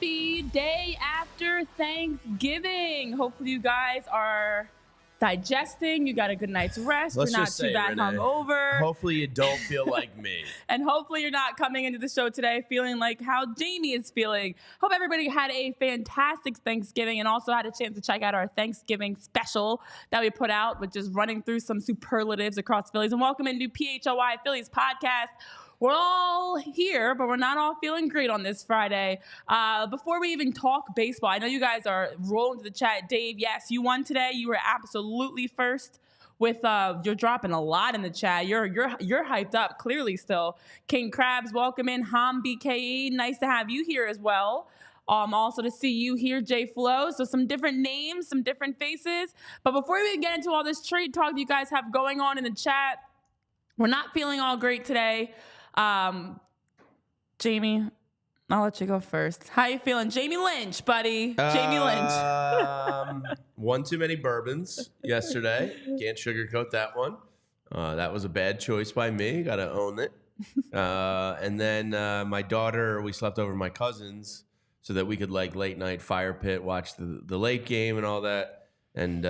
happy day after Thanksgiving. Hopefully you guys are digesting. You got a good night's rest. Let's you're not just too say, bad Renee, hungover. Hopefully you don't feel like me. And hopefully you're not coming into the show today feeling like how Jamie is feeling. Hope everybody had a fantastic Thanksgiving and also had a chance to check out our Thanksgiving special that we put out, which is running through some superlatives across Phillies. And welcome into PHLY Phillies podcast. We're all here, but we're not all feeling great on this Friday. Before we even talk baseball, I know you guys are rolling to the chat. Dave, yes, you won today. You were absolutely first with you're dropping a lot in the chat. You're hyped up clearly still. King Krabs, welcome in. Ham BKE, nice to have you here as well. Also to see you here, J Flow. So some different names, some different faces. But before we get into all this trade talk you guys have going on in the chat, we're not feeling all great today. Jamie, I'll let you go first. How you feeling? Jamie Lynch, buddy. Jamie Lynch. One too many bourbons yesterday. Can't sugarcoat that one. That was a bad choice by me. Got to own it. And then my daughter, we slept over at my cousin's so that we could like late night fire pit, watch the late game and all that. And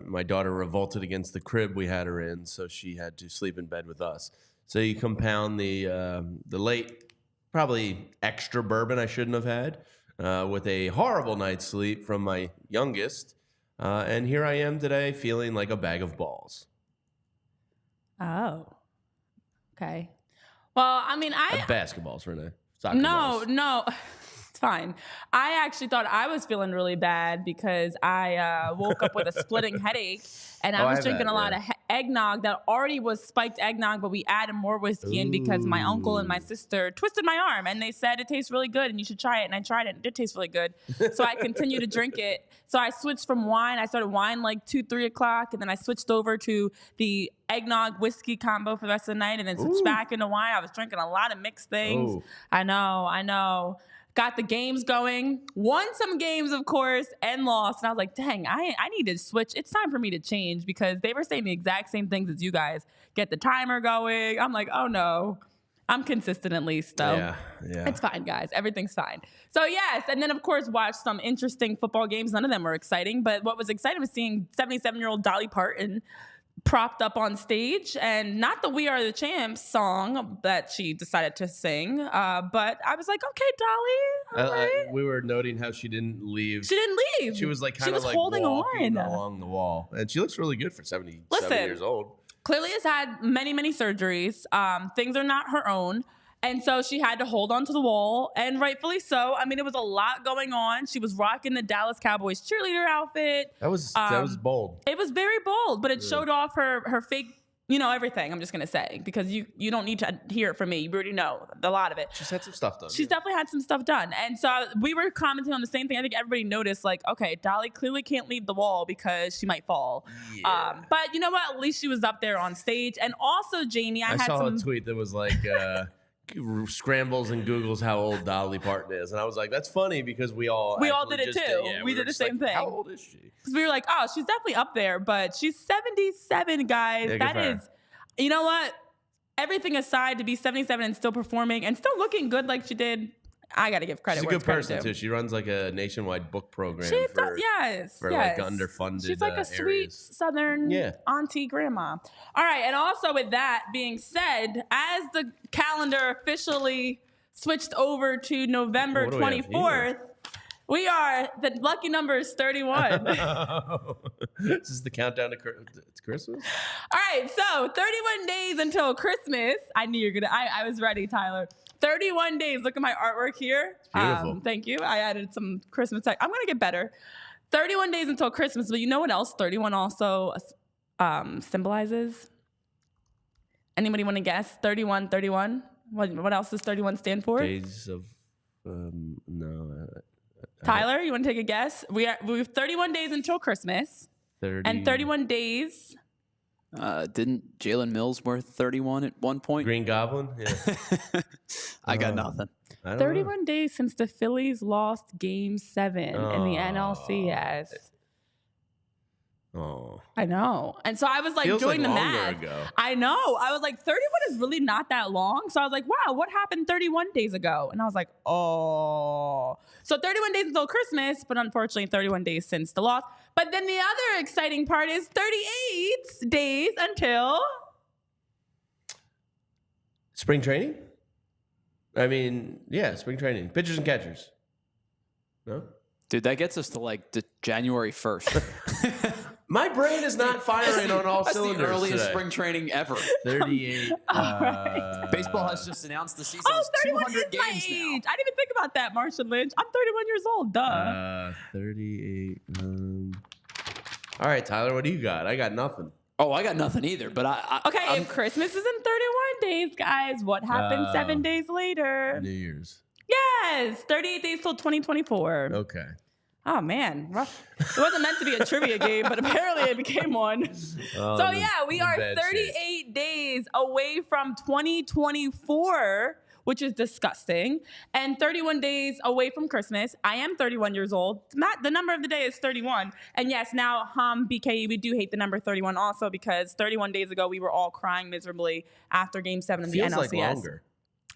my daughter revolted against the crib we had her in, so she had to sleep in bed with us. So you compound the late, probably extra bourbon I shouldn't have had, with a horrible night's sleep from my youngest. And here I am today feeling like a bag of balls. Oh, okay. Well, I mean, Basketballs, Renee. Soccer balls. No. It's fine. I actually thought I was feeling really bad because I woke up with a splitting headache and I was drinking a lot of eggnog that already was spiked eggnog, but we added more whiskey in because my uncle and my sister twisted my arm and they said it tastes really good and you should try it. And I tried it. It did taste really good. So I continued to drink it. So I switched from wine. I started wine like 2, 3 o'clock. And then I switched over to the eggnog whiskey combo for the rest of the night and then switched back into wine. I was drinking a lot of mixed things. Ooh. I know. Got the games going, won some games, of course, and lost. And I was like, dang, I need to switch. It's time for me to change because they were saying the exact same things as you guys. Get the timer going. I'm like, oh, no. I'm consistent at least, though. Yeah. It's fine, guys. Everything's fine. So, yes. And then, of course, watched some interesting football games. None of them were exciting. But what was exciting was seeing 77-year-old Dolly Parton propped up on stage, and not the We Are the Champs song that she decided to sing, but I was like, okay, Dolly, all right. We were noting how she didn't leave. She didn't leave. She was like kind of like holding walking on along the wall. And she looks really good for 77 years old. Clearly has had many, many surgeries. Things are not her own. And so she had to hold on to the wall, and rightfully so. I mean, it was a lot going on. She was rocking the Dallas Cowboys cheerleader outfit. That was bold. It was very bold, but it showed off her fake, everything. I'm just going to say, because you don't need to hear it from me. You already know a lot of it. She's had some stuff done. She's definitely had some stuff done. And so we were commenting on the same thing. I think everybody noticed, like, okay, Dolly clearly can't leave the wall because she might fall. Yeah. But you know what? At least she was up there on stage. And also, Jamie, I saw a tweet that was like... scrambles and Googles how old Dolly Parton is, and I was like, "That's funny," because we all did it too. We did the same thing. How old is she? Because we were like, "Oh, she's definitely up there," but she's 77, guys. Yeah, that is, you know what? Everything aside, to be 77 and still performing and still looking good like she did, I got to give credit. She's a good person too. She runs like a nationwide book program for like underfunded. She's like a sweet Southern auntie grandma. All right, and also with that being said, as the calendar officially switched over to November 24th, we are the lucky number is 31. This is the countdown to Christmas. All right, so 31 days until Christmas. I knew you were gonna. I was ready, Tyler. 31 days. Look at my artwork here. It's beautiful. Thank you. I added some Christmas tech. I'm going to get better. 31 days until Christmas. But you know what else 31 also symbolizes? Anybody want to guess? 31. What else does 31 stand for? Days of... no. Tyler, you want to take a guess? We have 31 days until Christmas. 30. And 31 days... Didn't Jalen Mills worth 31 at one point? Green Goblin? Yeah. I got nothing. 31 days since the Phillies lost Game 7 in the NLCS. Oh. I know. And so I was like doing the math. Ago. I know. I was like, 31 is really not that long. So I was like, wow, what happened 31 days ago? And I was like, oh. So 31 days until Christmas, but unfortunately 31 days since the loss. But then the other exciting part is 38 days until spring training. I mean, yeah, spring training. Pitchers and catchers. No? Dude, that gets us to like January 1st. My brain is not firing on all cylinders. That's the earliest today. spring training ever. 38. Baseball has just announced the season is 31 200 is my games age. now. I didn't even think about that, Marsha Lynch. I'm 31 years old. Duh. 38. All right, Tyler, what do you got? I got nothing. Oh, I got nothing either. But Okay, if Christmas is in 31 days, guys, what happens 7 days later? New Year's. Yes, 38 days till 2024. Okay. Oh, man. Rough. It wasn't meant to be a trivia game, but apparently it became one. Oh, So, yeah, we are bad 38 days away from 2024, which is disgusting, and 31 days away from Christmas. I am 31 years old. Matt, the number of the day is 31. And yes, now, BKE, we do hate the number 31 also because 31 days ago, we were all crying miserably after Game 7 of the Feels NLCS. like longer.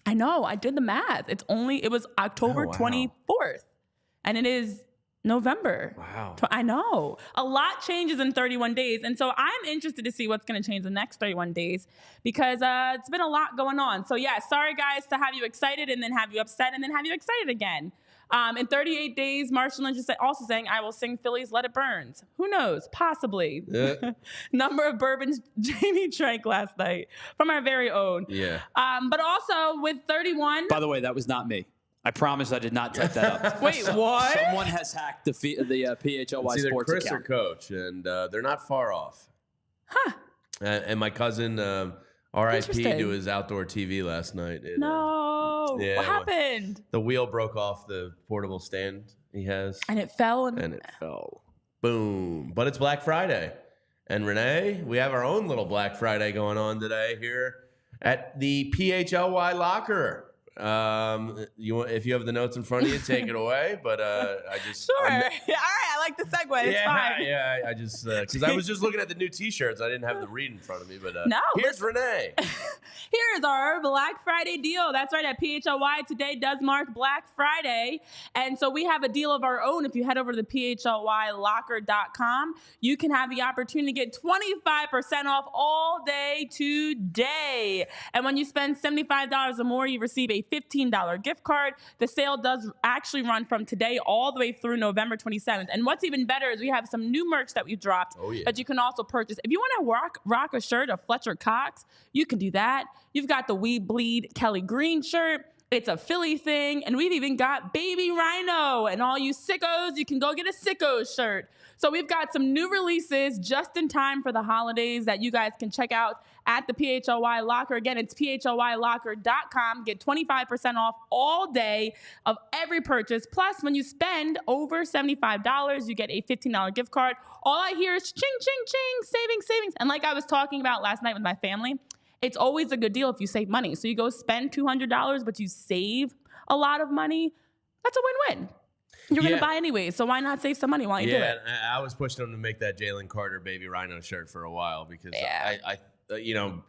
I know. I did the math. It was October 24th, and it is November. Wow. I know. A lot changes in 31 days. And so I'm interested to see what's going to change the next 31 days because it's been a lot going on. So, yeah, sorry, guys, to have you excited and then have you upset and then have you excited again. In 38 days, Marsha Lynch is also saying, I will sing Phillies Let It Burn. Who knows? Possibly. Yeah. Number of bourbons Jamie drank last night from our very own. Yeah. But also with 31. By the way, that was not me. I promise I did not type that up. Wait, what? Someone has hacked the PHLY It's either sports Chris account. or Coach, and they're not far off. Huh. And my cousin, R.I.P. Interesting. to his outdoor TV last night. And, No. yeah, What happened? the wheel broke off the portable stand he has, And it fell. and it fell. Boom. But it's Black Friday. And Renee, we have our own little Black Friday going on today here at the PHLY locker. If you have the notes in front of you, take it away. But I just Sure. All right. I like the segue. It's fine. Yeah. I just because I was just looking at the new T-shirts. I didn't have the read in front of me. But No, here's Renee. Here's our Black Friday deal. That's right. At PHLY, today does mark Black Friday. And so we have a deal of our own. If you head over to the PHLYlocker.com, you can have the opportunity to get 25% off all day today. And when you spend $75 or more, you receive a $15 gift card. The sale does actually run from today all the way through November 27th. And what's even better is we have some new merch that we've dropped that you can also purchase. If you want to rock a shirt of Fletcher Cox, you can do that. You've got the We Bleed Kelly Green shirt. It's a Philly thing. And we've even got Baby Rhino. And all you sickos, you can go get a Sickos shirt. So we've got some new releases just in time for the holidays that you guys can check out at the PHLY Locker. Again, it's PHLYlocker.com. Get 25% off all day of every purchase. Plus, when you spend over $75, you get a $15 gift card. All I hear is ching, ching, ching, savings. And like I was talking about last night with my family, it's always a good deal if you save money. So you go spend $200, but you save a lot of money. That's a win-win. You're going to buy anyway, so why not save some money while you do it? Yeah, I was pushing them to make that Jalen Carter Baby Rhino shirt for a while because I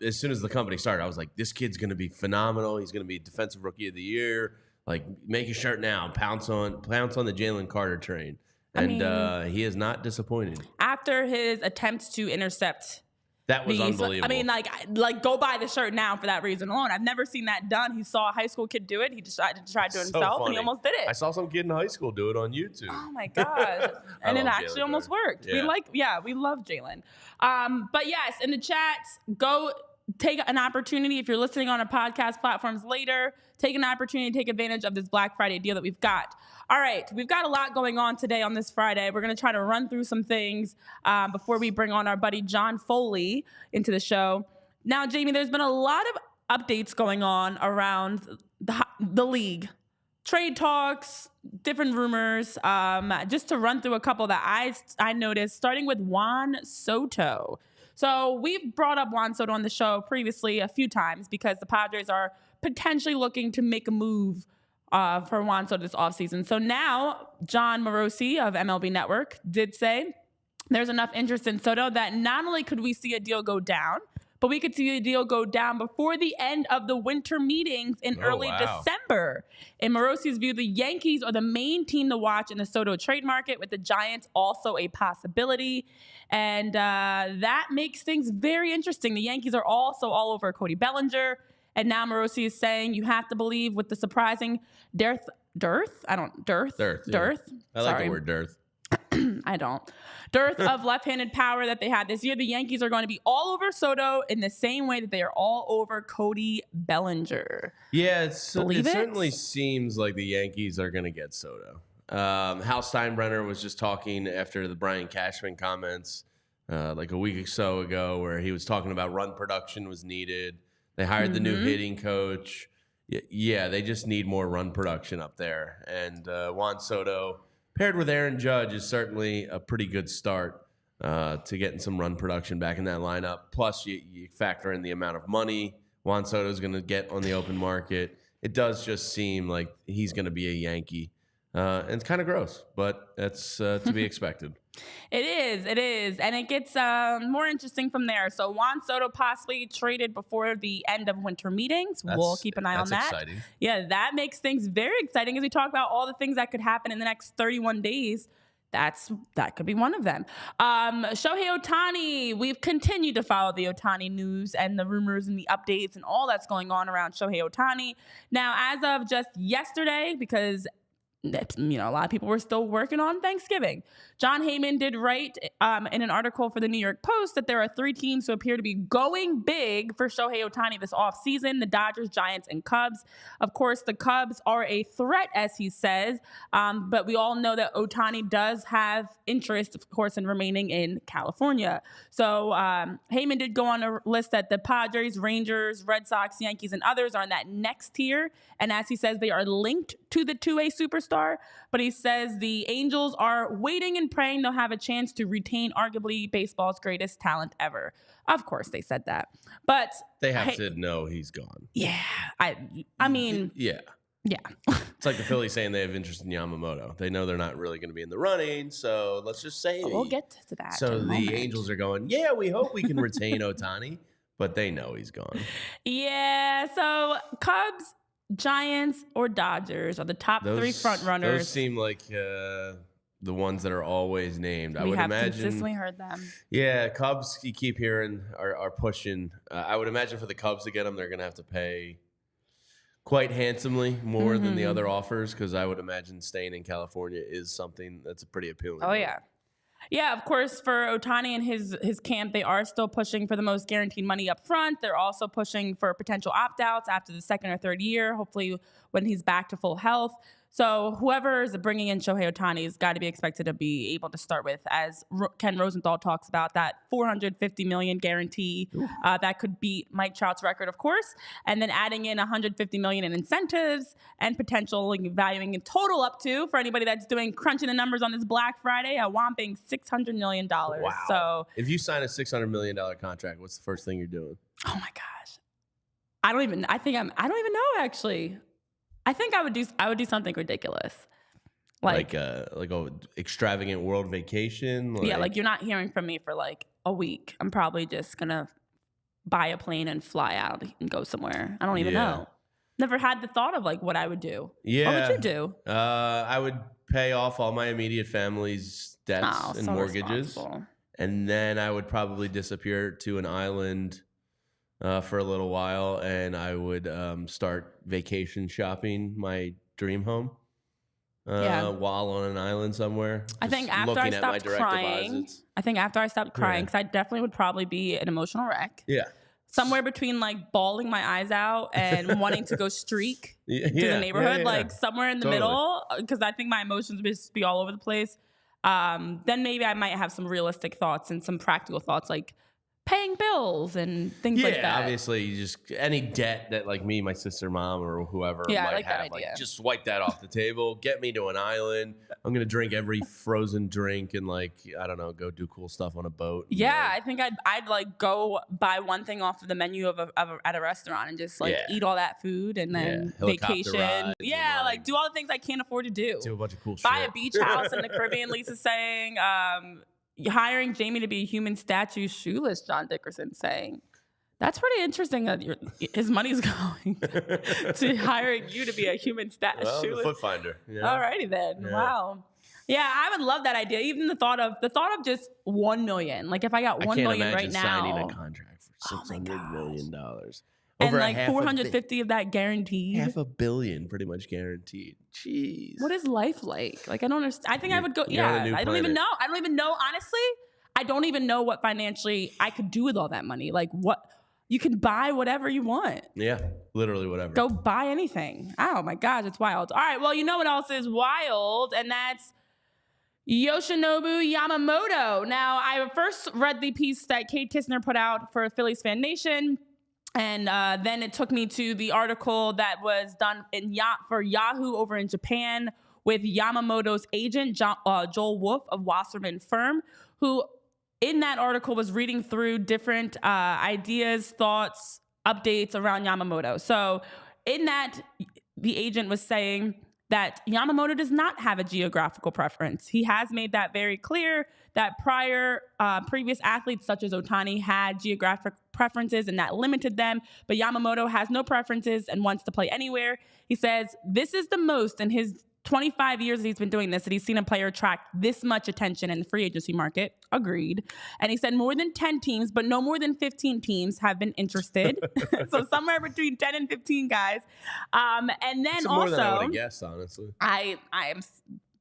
as soon as the company started, I was like, this kid's going to be phenomenal. He's going to be Defensive Rookie of the Year. Like, make a shirt now. Pounce on the Jalen Carter train. And he is not disappointed. After his attempts to intercept. That was unbelievable. I mean, like go buy the shirt now for that reason alone. I've never seen that done. He saw a high school kid do it. He just tried to do it himself, and he almost did it. I saw some kid in high school do it on YouTube. Oh my god! And it actually almost worked. Yeah. We love Jalen. But yes, in the chat, go take an opportunity if you're listening on our podcast platforms later. Take an opportunity to take advantage of this Black Friday deal that we've got. All right, we've got a lot going on today on this Friday. We're going to try to run through some things before we bring on our buddy John Foley into the show. Now, Jamie, there's been a lot of updates going on around the league. Trade talks, different rumors. Just to run through a couple that I noticed, starting with Juan Soto. So we've brought up Juan Soto on the show previously a few times because the Padres are potentially looking to make a move for Juan Soto this offseason. So now John Morosi of MLB Network did say there's enough interest in Soto that not only could we see a deal go down, but we could see the deal go down before the end of the winter meetings in early December. In Morosi's view, the Yankees are the main team to watch in the Soto trade market, with the Giants also a possibility. And that makes things very interesting. The Yankees are also all over Cody Bellinger. And now Morosi is saying you have to believe with the surprising dearth. I like the word dearth. I don't. Dearth of left-handed power that they had this year. The Yankees are going to be all over Soto in the same way that they are all over Cody Bellinger. Yeah, it certainly seems like the Yankees are going to get Soto. Hal Steinbrenner was just talking after the Brian Cashman comments like a week or so ago, where he was talking about run production was needed. They hired the new hitting coach. Yeah, they just need more run production up there. And Juan Soto, paired with Aaron Judge, is certainly a pretty good start to getting some run production back in that lineup. Plus, you factor in the amount of money Juan Soto is going to get on the open market. It does just seem like he's going to be a Yankee. And it's kind of gross, but that's to be expected. It is. And it gets more interesting from there. So Juan Soto possibly traded before the end of winter meetings. We'll keep an eye on that. That's exciting. Yeah, that makes things very exciting as we talk about all the things that could happen in the next 31 days. That could be one of them. Shohei Ohtani, we've continued to follow the Ohtani news and the rumors and the updates and all that's going on around Shohei Ohtani. Now, as of just yesterday, because a lot of people were still working on Thanksgiving, John Heyman did write in an article for the New York Post that there are 3 teams who appear to be going big for Shohei Ohtani this offseason: the Dodgers, Giants, and Cubs. Of course, the Cubs are a threat, as he says, but we all know that Ohtani does have interest, of course, in remaining in California. So Heyman did go on a list that the Padres, Rangers, Red Sox, Yankees, and others are in that next tier. And as he says, they are linked to the 2A superstar. But he says the Angels are waiting and praying they'll have a chance to retain arguably baseball's greatest talent ever. Of course, they said that. But they have to know he's gone. Yeah. I mean. Yeah. Yeah. It's like the Phillies saying they have interest in Yamamoto. They know they're not really going to be in the running, so let's just say. We'll get to that. So the Angels are going, yeah, we hope we can retain Ohtani, but they know he's gone. Yeah. So Cubs, Giants, or Dodgers are the top 3 front runners. Those seem like the ones that are always named. I would imagine. Consistently heard them. Yeah, Cubs, you keep hearing, are pushing. I would imagine for the Cubs to get them, they're going to have to pay quite handsomely more than the other offers, because I would imagine staying in California is something that's pretty appealing. Oh, yeah. Yeah, of course, for Ohtani and his camp, they are still pushing for the most guaranteed money up front. They're also pushing for potential opt-outs after the 2nd or 3rd year, hopefully when he's back to full health. So whoever is bringing in Shohei Ohtani has got to be expected to be able to start with, as Ken Rosenthal talks about, that $450 million guarantee that could beat Mike Trout's record, of course, and then adding in $150 million in incentives and potential valuing in total up to, for anybody that's doing crunching the numbers on this Black Friday, a whopping $600 million. Wow. So if you sign a $600 million contract, what's the first thing you're doing? Oh my gosh, I don't even know actually. I think I would do something ridiculous. Like a extravagant world vacation? Yeah, like you're not hearing from me for like a week. I'm probably just going to buy a plane and fly out and go somewhere. I don't even know. Never had the thought of like what I would do. Yeah. What would you do? I would pay off all my immediate family's debts and mortgages. And then I would probably disappear to an island for a little while, and I would start vacation shopping my dream home while on an island somewhere. I think after I stopped crying, because I definitely would probably be an emotional wreck. Yeah. Somewhere between like bawling my eyes out and wanting to go streak through the neighborhood, like somewhere in the middle, because I think my emotions would just be all over the place. Then maybe I might have some realistic thoughts and some practical thoughts, like paying bills and things like that. Yeah, obviously, you just any debt that like me, my sister, mom, or whoever might like have, like just wipe that off the table. Get me to an island. I'm gonna drink every frozen drink and like I don't know, go do cool stuff on a boat. Yeah, I think I'd like go buy one thing off of the menu at a restaurant and just like eat all that food and then vacation. Like do all the things I can't afford to do. Do a bunch of cool shit. Buy a beach house in the Caribbean. Lisa's saying. Hiring Jamie to be a human statue shoeless, John Dickerson saying. That's pretty interesting that his money's going to hiring you to be a human Well, shoeless. the foot finder. Yeah. Alrighty then. Yeah. Wow. Yeah, I would love that idea. Even the thought of just 1 million. Like if I got 1 million right now, signing a contract for $600 million. and Over like half 450 of that guaranteed. $500 million pretty much guaranteed. Jeez. What is life like? Like I don't understand. I think I would go. you're on a Yeah, new I don't even planet. know. I don't even know. Honestly, I don't even know what financially I could do with all that money. Like what you can buy whatever you want. Yeah, literally whatever. Go buy anything. Oh my gosh, it's wild. All right, well, you know what else is wild, and that's Yoshinobu Yamamoto. Now, I first read the piece that Kate Kistner put out for Phillies Fan Nation, and then it took me to the article that was done for Yahoo over in Japan with Yamamoto's agent, Joel Wolf of Wasserman Firm, who in that article was reading through different ideas, thoughts, updates around Yamamoto. So in that, the agent was saying that Yamamoto does not have a geographical preference. He has made that very clear that previous athletes such as Ohtani had geographic preferences and that limited them, but Yamamoto has no preferences and wants to play anywhere. He says this is the most in his 25 years that he's been doing this, that he's seen a player attract this much attention in the free agency market. Agreed. And he said more than 10 teams, but no more than 15 teams have been interested. So somewhere between 10 and 15 guys. And then That's also, more than I would have guessed, honestly. I am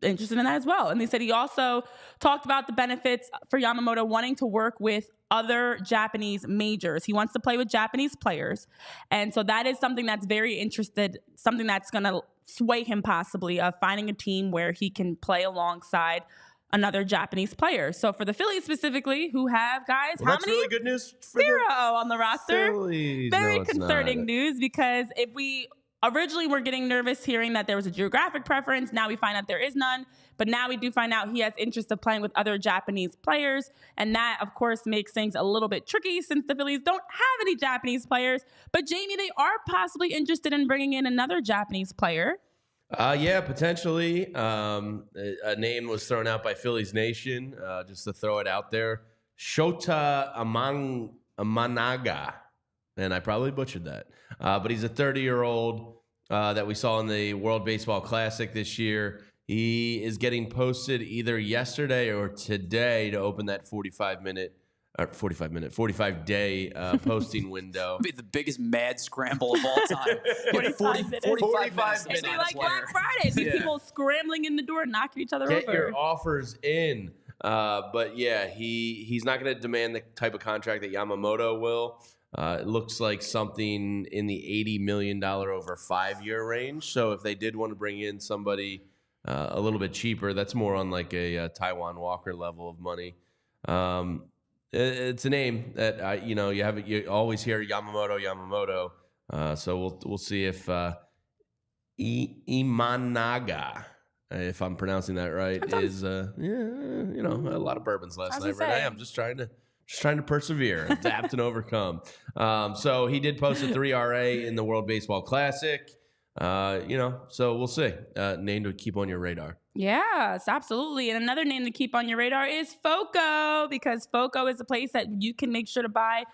interested in that as well. And they said he also talked about the benefits for Yamamoto wanting to work with other Japanese majors. He wants to play with Japanese players. And so that is something that's very interested, something that's going to sway him possibly of finding a team where he can play alongside another Japanese player. So for the Phillies specifically, who have guys, Well, how that's many? really good news for Zero the on the roster. Phillies. Very No, it's concerning not. news, because if we originally were getting nervous hearing that there was a geographic preference, now we find out there is none. But now we do find out he has interest of playing with other Japanese players. And that, of course, makes things a little bit tricky since the Phillies don't have any Japanese players. But Jamie, they are possibly interested in bringing in another Japanese player. Yeah, potentially. A name was thrown out by Phillies Nation, just to throw it out there. Shota Amanaga. And I probably butchered that. But he's a 30-year-old that we saw in the World Baseball Classic this year. He is getting posted either yesterday or today to open that 45-day posting window. It'd be the biggest mad scramble of all time. 45 minutes. 45 minutes. It'd be to like sign a Black player. Friday. It'd be Yeah. people scrambling in the door, knocking each other Get over. your offers in. But yeah, he's not going to demand the type of contract that Yamamoto will. It looks like something in the $80 million over 5-year range. So if they did want to bring in somebody a little bit cheaper, that's more on like a Taiwan Walker level of money. It's a name that you always hear Yamamoto. So we'll see if Imanaga, if I'm pronouncing that right, is a lot of bourbons last night. Renee, I'm just trying to persevere, adapt, and overcome. So he did post a 3 RA in the World Baseball Classic. So we'll see. Name to keep on your radar. Yes, absolutely. And another name to keep on your radar is FOCO, because FOCO is a place that you can make sure to buy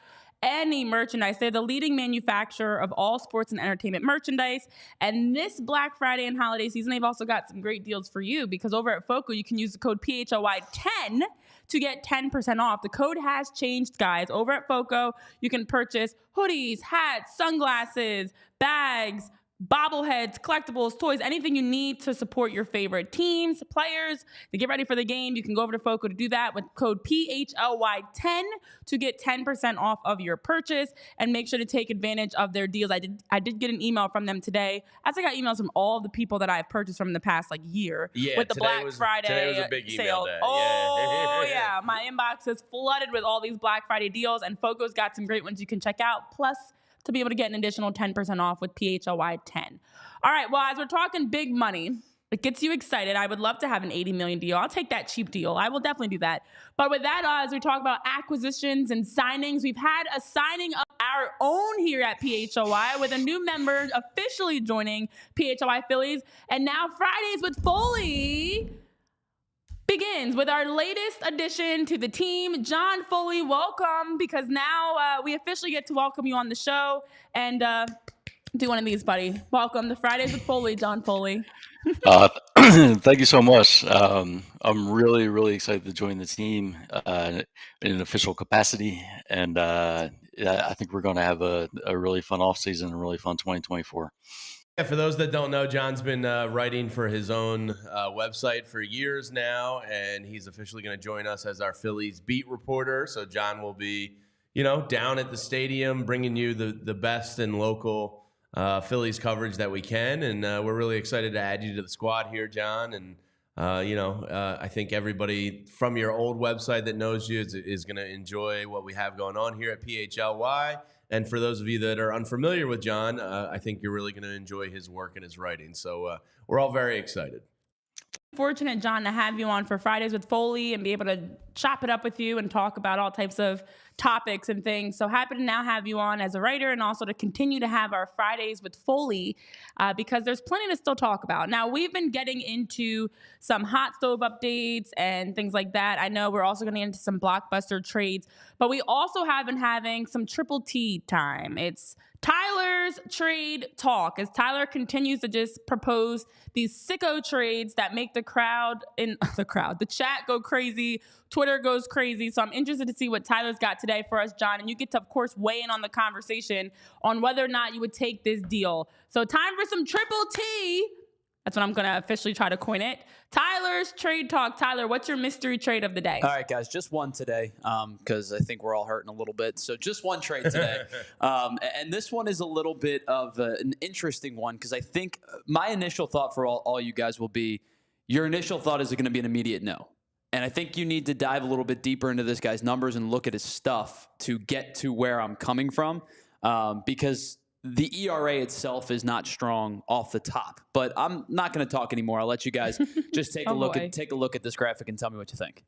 any merchandise. They're the leading manufacturer of all sports and entertainment merchandise. And this Black Friday and holiday season, they've also got some great deals for you, because over at FOCO, you can use the code PHLY10 to get 10% off. The code has changed, guys. Over at FOCO, you can purchase hoodies, hats, sunglasses, bags, bobbleheads, collectibles, toys, anything you need to support your favorite teams, players, to get ready for the game. You can go over to FOCO to do that with code PHLY10 to get 10% off of your purchase, and make sure to take advantage of their deals. I did get an email from them today, as I got emails from all the people that I've purchased from in the past year with the Black Friday today was a big email sales. day. Oh yeah, my inbox is flooded with all these Black Friday deals, and FOCO's got some great ones you can check out. Plus, to be able to get an additional 10% off with PHLY 10. All right, well, as we're talking big money, it gets you excited. I would love to have an $80 million deal. I'll take that cheap deal. I will definitely do that. But with that, as we talk about acquisitions and signings, we've had a signing of our own here at PHLY with a new member officially joining PHLY Phillies. And now Fridays with Foley begins with our latest addition to the team, John Foley. Welcome, because now we officially get to welcome you on the show. And do one of these, buddy. Welcome to Fridays with Foley, John Foley. Thank you so much. I'm really, really excited to join the team in an official capacity. And I think we're going to have a really fun offseason and a really fun 2024. Yeah, for those that don't know, John's been writing for his own website for years now, and he's officially going to join us as our Phillies beat reporter. So John will be, down at the stadium, bringing you the best in local Phillies coverage that we can, and we're really excited to add you to the squad here, John. And I think everybody from your old website that knows you is going to enjoy what we have going on here at PHLY. And for those of you that are unfamiliar with John, I think you're really going to enjoy his work and his writing. So we're all very excited. Fortunate, John, to have you on for Fridays with Foley and be able to chop it up with you and talk about all types of topics and things. So happy to now have you on as a writer, and also to continue to have our Fridays with Foley because there's plenty to still talk about. Now, we've been getting into some hot stove updates and things like that. I know we're also going to get into some Blockbuster trades, but we also have been having some Triple T time. It's Tyler's trade talk, as Tyler continues to just propose these sicko trades that make the chat go crazy, Twitter goes crazy. So I'm interested to see what Tyler's got today for us, John. And you get to, of course, weigh in on the conversation on whether or not you would take this deal. So time for some Triple T. That's what I'm going to officially try to coin it. Tyler's trade talk. Tyler, what's your mystery trade of the day? All right, guys, just one today because I think we're all hurting a little bit. So just one trade today. And this one is a little bit of an interesting one because I think my initial thought for all you guys will be, your initial thought is going to be an immediate no. And I think you need to dive a little bit deeper into this guy's numbers and look at his stuff to get to where I'm coming from because the ERA itself is not strong off the top, but I'm not going to talk anymore. I'll let you guys just take a look at this graphic and tell me what you think.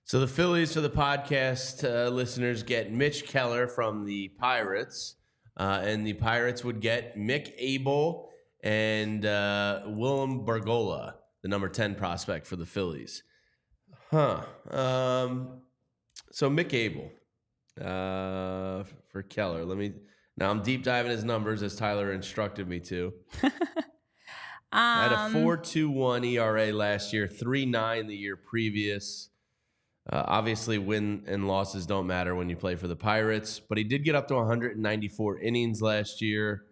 So the Phillies, for the podcast listeners, get Mitch Keller from the Pirates, and the Pirates would get Mick Abel and Willem Bargola, the number 10 prospect for the Phillies. So Mick Abel for Keller. Now I'm deep diving his numbers as Tyler instructed me to. Had a 4.21 ERA last year, 3.9 the year previous. Obviously, win and losses don't matter when you play for the Pirates, but he did get up to 194 innings last year.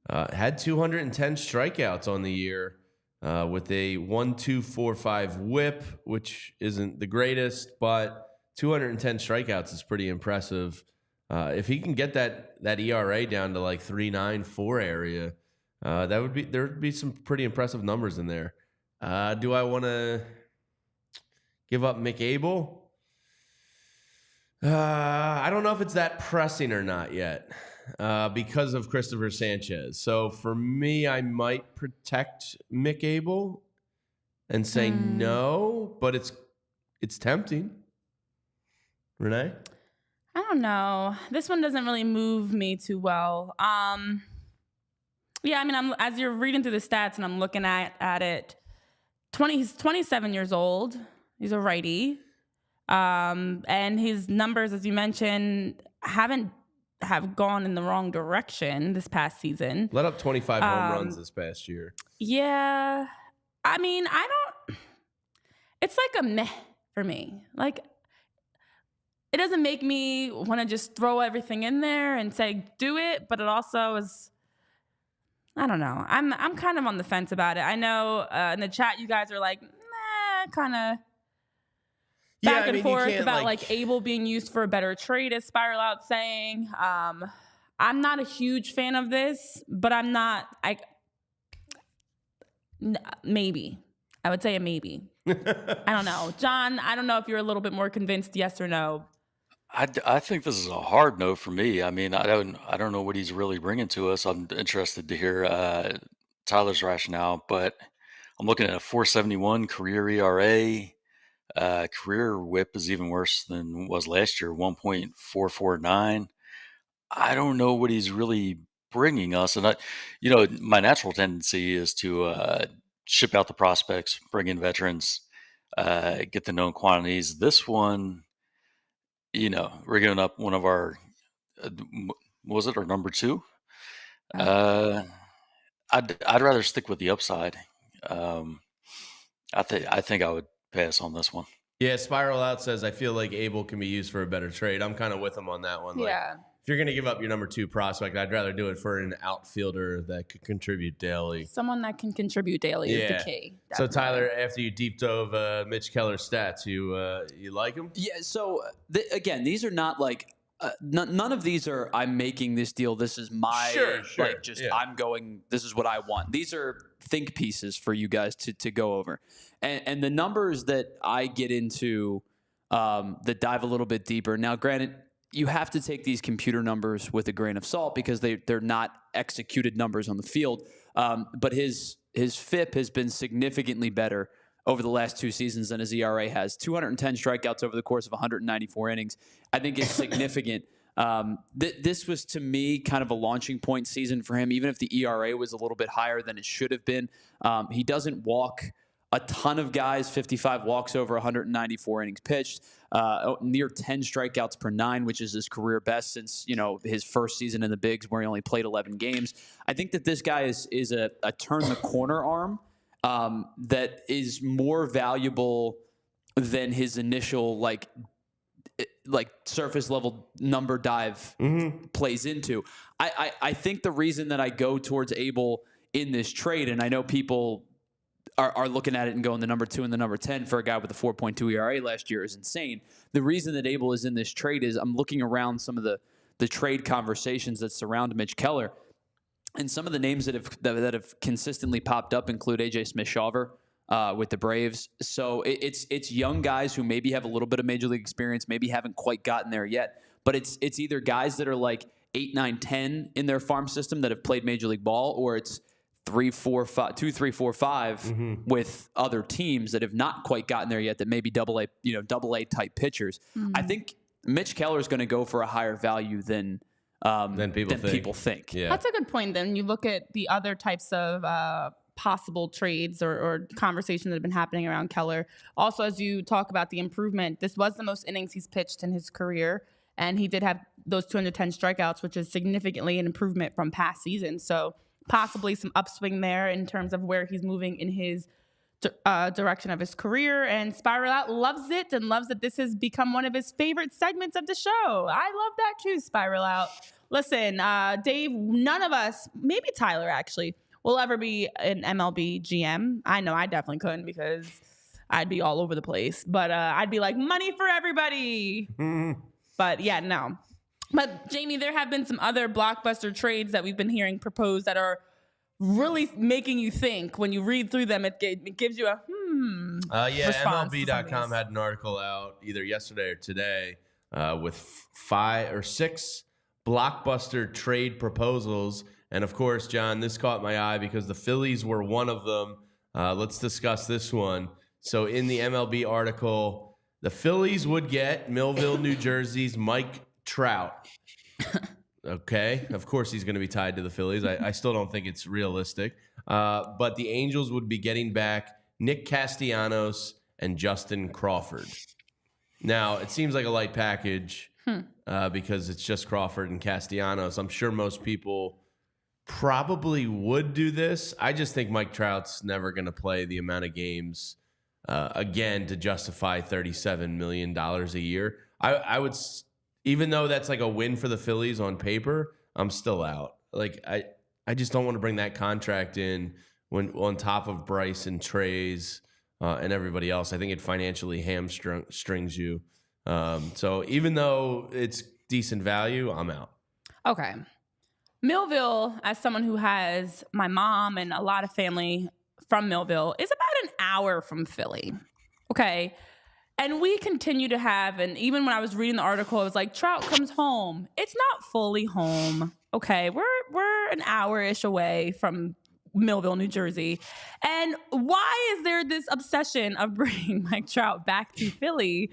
Had 210 strikeouts on the year with a 1.245 WHIP, which isn't the greatest, but 210 strikeouts is pretty impressive. If he can get that ERA down to like 3.94 area, there would be some pretty impressive numbers in there. Do I want to give up Mick Abel? I don't know if it's that pressing or not yet because of Christopher Sanchez. So for me, I might protect Mick Abel and say no, but it's tempting. Renee? I don't know. This one doesn't really move me too well. Yeah, I mean, as you're reading through the stats and I'm looking at it, he's 27 years old. He's a righty. And his numbers, as you mentioned, have gone in the wrong direction this past season. Let up 25 home runs this past year. Yeah. I mean, it's like a meh for me. Like, it doesn't make me want to just throw everything in there and say, do it. But it also is, I don't know. I'm kind of on the fence about it. I know in the chat, you guys are like, nah, kind of back and forth about like Abel being used for a better trade, as Spiral Out saying. I'm not a huge fan of this, but I'm not, maybe. I would say a maybe. I don't know. John, I don't know if you're a little bit more convinced, yes or no. I think this is a hard no for me. I mean, I don't know what he's really bringing to us. I'm interested to hear Tyler's rationale, but I'm looking at a 4.71 career ERA. Career WHIP is even worse than was last year, 1.449. I don't know what he's really bringing us, and my natural tendency is to ship out the prospects, bring in veterans. get the known quantities. This one, we're giving up one of our, was it our number 2? I'd rather stick with the upside. I think I would pass on this one. Yeah, Spiral Out says, I feel like Abel can be used for a better trade. I'm kind of with him on that one. Like, Yeah. if you're going to give up your number 2 prospect, I'd rather do it for an outfielder that could contribute daily. Someone that can contribute daily is the key. So, Tyler, after you deep dove Mitch Keller's stats, you like him? Yeah. So again, these are not like none of these are I'm making this deal. This is my I'm going. This is what I want. These are think pieces for you guys to go over, and the numbers that I get into that dive a little bit deeper. Now, granted, you have to take these computer numbers with a grain of salt because they're not executed numbers on the field. But his FIP has been significantly better over the last 2 seasons than his ERA has. 210 strikeouts over the course of 194 innings. I think it's significant. This was, to me, kind of a launching point season for him, even if the ERA was a little bit higher than it should have been. He doesn't walk a ton of guys, 55 walks over 194 innings pitched, near 10 strikeouts per 9, which is his career best since, his first season in the bigs where he only played 11 games. I think that this guy is a turn the corner arm that is more valuable than his initial like surface level number dive plays into. I think the reason that I go towards Abel in this trade, and I know people are looking at it and going the number 2 and the number 10 for a guy with a 4.2 ERA last year is insane. The reason that Abel is in this trade is I'm looking around some of the trade conversations that surround Mitch Keller. And some of the names that have consistently popped up include AJ Smith-Shawver with the Braves. So it's young guys who maybe have a little bit of major league experience, maybe haven't quite gotten there yet. But it's either guys that are like 8, 9, 10 in their farm system that have played major league ball, or it's 3, 4, 5, 2, 3, 4, 5 with other teams that have not quite gotten there yet. That may be double A type pitchers. I think Mitch Keller is going to go for a higher value than people think. Yeah. That's a good point. Then you look at the other types of possible trades or conversations that have been happening around Keller. Also, as you talk about the improvement, this was the most innings he's pitched in his career, and he did have those 210 strikeouts, which is significantly an improvement from past seasons. So possibly some upswing there in terms of where he's moving in his direction of his career. And Spiral Out loves it and loves that this has become one of his favorite segments of the show. I love that too, Spiral Out. Listen, Dave, none of us, maybe Tyler actually, will ever be an MLB GM. I know I definitely couldn't because I'd be all over the place. But I'd be like, money for everybody. But yeah, no. But Jamie, there have been some other blockbuster trades that we've been hearing proposed that are really making you think. When you read through them, it gives you a response. MLB.com had an article out either yesterday or today with 5 or 6 blockbuster trade proposals. And of course, John, this caught my eye because the Phillies were one of them. Let's discuss this one. So in the MLB article, the Phillies would get Millville, New Jersey's Mike Trout. Okay, of course he's going to be tied to the Phillies. I still don't think it's realistic. But the Angels would be getting back Nick Castellanos and Justin Crawford. Now, it seems like a light package because it's just Crawford and Castellanos. I'm sure most people probably would do this. I just think Mike Trout's never going to play the amount of games again to justify $37 million a year. I would... Even though that's like a win for the Phillies on paper, I'm still out. Like I just don't want to bring that contract in when on top of Bryce and Trey's and everybody else. I think it financially hamstrings you. So even though it's decent value, I'm out. Okay. Millville, as someone who has my mom and a lot of family from Millville, is about an hour from Philly. Okay. And we continue to have, and even when I was reading the article, it was like, Trout comes home. It's not fully home. Okay, we're an hour-ish away from Millville, New Jersey. And why is there this obsession of bringing Mike Trout back to Philly?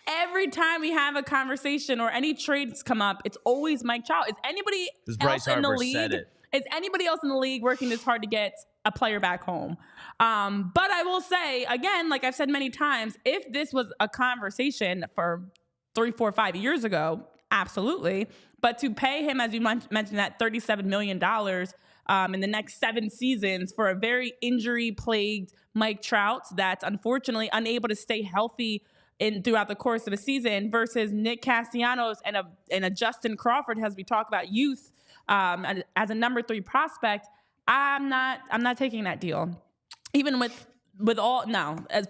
Every time we have a conversation or any trades come up, it's always Mike Trout. Is anybody else in the league? Is anybody else in the league working this hard to get a player back home. But I will say, again, like I've said many times, if this was a conversation for 3, 4, 5 years ago, absolutely. But to pay him, as you mentioned, that $37 million in the next 7 seasons for a very injury-plagued Mike Trout that's unfortunately unable to stay healthy throughout the course of a season, versus Nick Castellanos and a Justin Crawford, as we talk about youth as a number 3 prospect, I'm not taking that deal. Even with all, no, as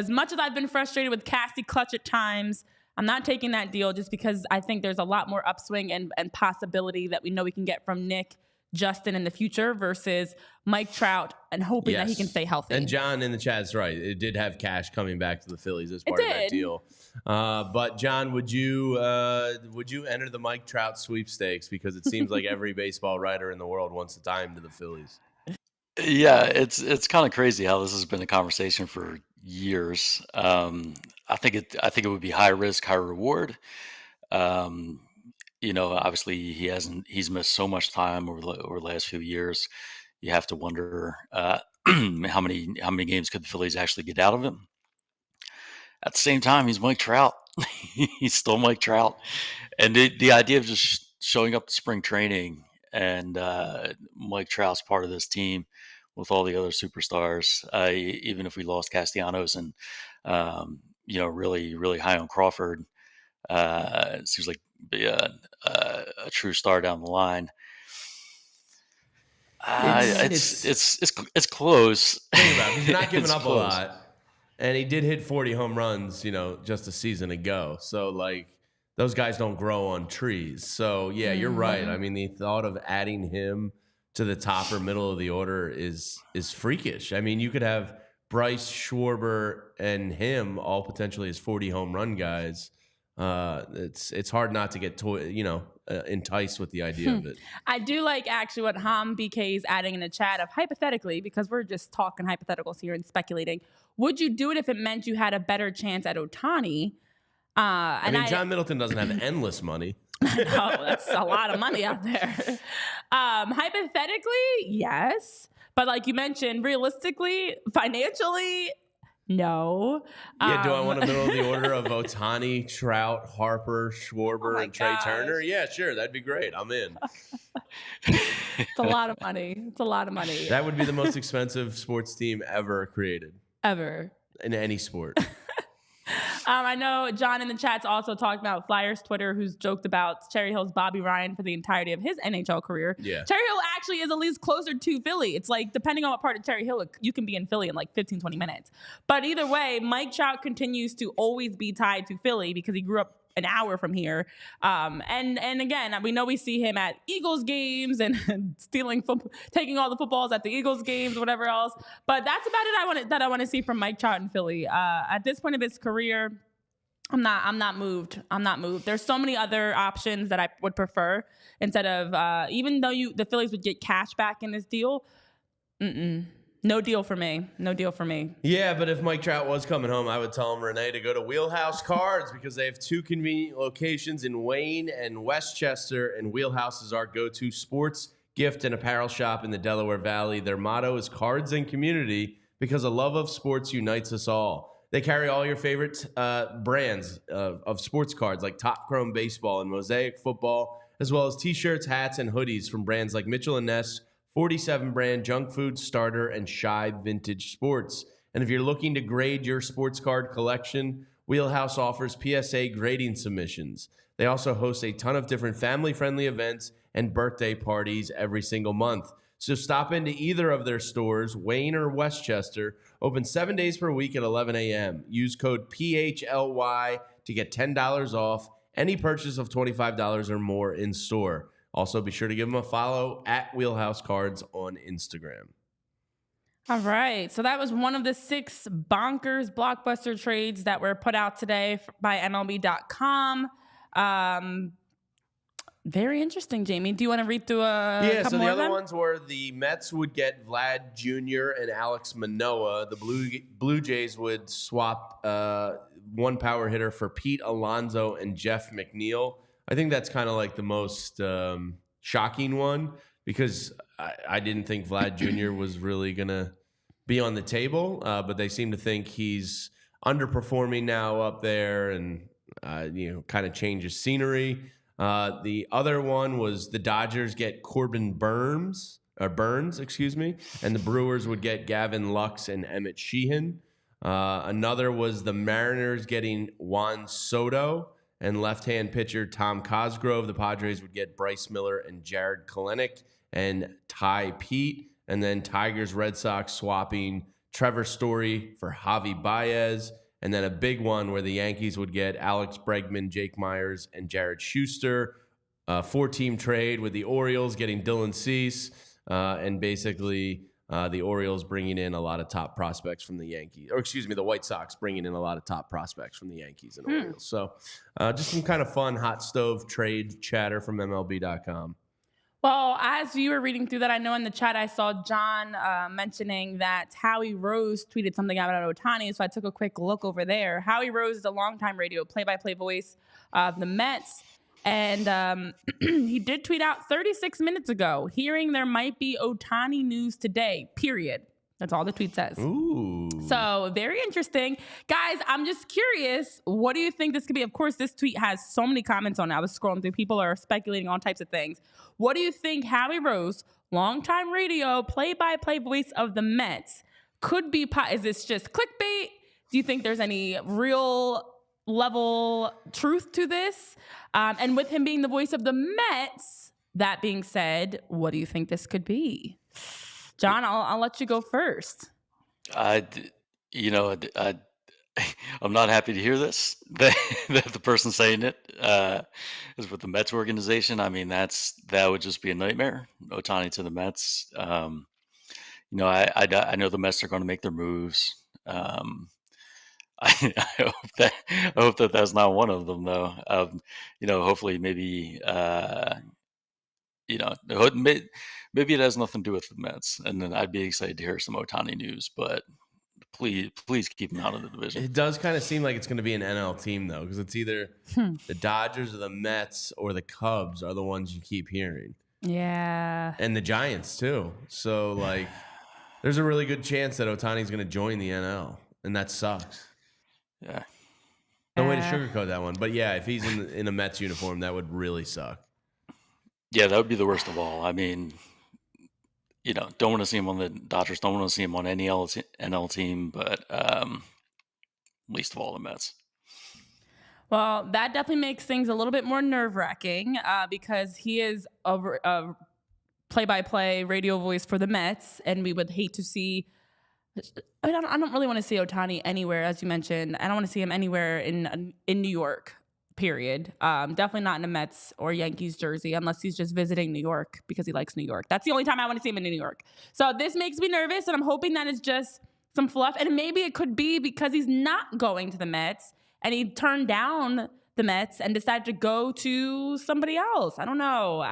much as I've been frustrated with Cassie Clutch at times, I'm not taking that deal just because I think there's a lot more upswing and possibility that we know we can get from Nick, Justin in the future versus Mike Trout, and hoping that he can stay healthy. And John in the chat is right. It did have cash coming back to the Phillies as part of that deal. But John, would you enter the Mike Trout sweepstakes? Because it seems like every baseball writer in the world wants to tie him to the Phillies. Yeah, it's kind of crazy how this has been a conversation for years. I think it would be high risk, high reward. Obviously he's missed so much time over the last few years. You have to wonder how many games could the Phillies actually get out of him. At the same time, he's Mike Trout. He's still Mike Trout, and the idea of just showing up to spring training and Mike Trout's part of this team with all the other superstars. Even if we lost Castellanos and really really high on Crawford, it seems like be a true star down the line. It's close. Think about it. He's not giving up a lot, and he did hit 40 home runs, just a season ago. So like those guys don't grow on trees. So yeah, you're right. I mean, the thought of adding him to the top or middle of the order is freakish. I mean, you could have Bryce, Schwarber, and him all potentially as 40 home run guys. It's hard not to get enticed with the idea of it. I do like actually what Ham BK is adding in the chat of hypothetically, because we're just talking hypotheticals here and speculating. Would you do it if it meant you had a better chance at Ohtani? John Middleton doesn't have endless money. No, that's a lot of money out there. Hypothetically, yes. But like you mentioned, realistically, financially, no. Yeah, do I want a middle of the order of Ohtani, Trout, Harper, Schwarber, and Trey Turner? Yeah, sure. That'd be great. I'm in. It's a lot of money. It's a lot of money. That would be the most expensive sports team ever created. Ever. In any sport. I know John in the chat's also talking about Flyers Twitter, who's joked about Cherry Hill's Bobby Ryan for the entirety of his NHL career. Yeah. Cherry Hill actually is at least closer to Philly. It's like, depending on what part of Cherry Hill, you can be in Philly in like 15, 20 minutes. But either way, Mike Trout continues to always be tied to Philly because he grew up an hour from here. And again, we know we see him at Eagles games and taking all the footballs at the Eagles games, whatever else. But that's about it I want to see from Mike Trout in Philly. At this point of his career, I'm not moved. There's so many other options that I would prefer instead of, even though the Phillies would get cash back in this deal. No deal for me. Yeah, but if Mike Trout was coming home, I would tell him, Renee, to go to Wheelhouse Cards because they have 2 convenient locations in Wayne and Westchester, and Wheelhouse is our go-to sports, gift, and apparel shop in the Delaware Valley. Their motto is cards and community because a love of sports unites us all. They carry all your favorite brands of sports cards like Top Chrome Baseball and Mosaic Football, as well as T-shirts, hats, and hoodies from brands like Mitchell & Ness, 47 brand, Junk Food, Starter, and Shy Vintage Sports. And if you're looking to grade your sports card collection, Wheelhouse offers PSA grading submissions. They also host a ton of different family-friendly events and birthday parties every single month. So stop into either of their stores, Wayne or Westchester, open 7 days per week at 11 a.m. Use code PHLY to get $10 off any purchase of $25 or more in store. Also, be sure to give them a follow at Wheelhouse Cards on Instagram. All right. So that was one of the 6 bonkers blockbuster trades that were put out today by MLB.com. Very interesting, Jamie. Do you want to read through a couple so more the of them? other ones were the Mets would get Vlad Jr. and Alex Manoah. The Blue Jays would swap one power hitter for Pete Alonso and Jeff McNeil. I think that's kind of like the most shocking one because I didn't think Vlad Jr. was really going to be on the table, but they seem to think he's underperforming now up there and, kind of changes scenery. The other one was the Dodgers get Corbin Burns, and the Brewers would get Gavin Lux and Emmett Sheehan. Another was the Mariners getting Juan Soto and left-hand pitcher Tom Cosgrove. The Padres would get Bryce Miller and Jared Kelenic and Ty Pete. And then Tigers, Red Sox swapping Trevor Story for Javi Baez. And then a big one where the Yankees would get Alex Bregman, Jake Myers, and Jared Schuster. 4-team trade with the Orioles getting Dylan Cease. And basically the Orioles bringing in a lot of top prospects from the Yankees. The White Sox bringing in a lot of top prospects from the Yankees and Orioles. So just some kind of fun hot stove trade chatter from MLB.com. Well, as you were reading through that, I know in the chat I saw John mentioning that Howie Rose tweeted something about Ohtani, so I took a quick look over there. Howie Rose is a longtime radio play-by-play voice of the Mets, and he did tweet out 36 minutes ago, hearing there might be Ohtani news today, period. That's all the tweet says. Ooh. So very interesting. Guys, I'm just curious, what do you think this could be? Of course, this tweet has so many comments on it. I was scrolling through. People are speculating all types of things. What do you think Howie Rose, longtime radio, play-by-play voice of the Mets, could be? Is this just clickbait? Do you think there's any real level truth to this? And with him being the voice of the Mets, that being said, what do you think this could be? John, I'll let you go first. I'm not happy to hear this. That the person saying it is with the Mets organization. I mean, that would just be a nightmare. Ohtani to the Mets. I know the Mets are going to make their moves. I hope that that's not one of them, though. Hopefully, maybe maybe it has nothing to do with the Mets, and then I'd be excited to hear some Ohtani news. But please keep him out of the division. It does kind of seem like it's going to be an NL team, though, because it's either the Dodgers or the Mets or the Cubs are the ones you keep hearing. Yeah. And the Giants, too. So, there's a really good chance that Ohtani's going to join the NL, and that sucks. Yeah. No way to sugarcoat that one. But, yeah, if he's in a Mets uniform, that would really suck. Yeah, that would be the worst of all. I mean, don't want to see him on the Dodgers. Don't want to see him on any NL team, but least of all the Mets. Well, that definitely makes things a little bit more nerve-wracking because he is a play-by-play radio voice for the Mets, and we would hate to see. I don't really want to see Ohtani anywhere, as you mentioned. I don't want to see him anywhere in New York. Period. Definitely not in a Mets or Yankees jersey unless he's just visiting New York because he likes New York. That's the only time I want to see him in New York. So this makes me nervous, and I'm hoping that it's just some fluff. And maybe it could be because he's not going to the Mets and he turned down the Mets and decided to go to somebody else. I don't know.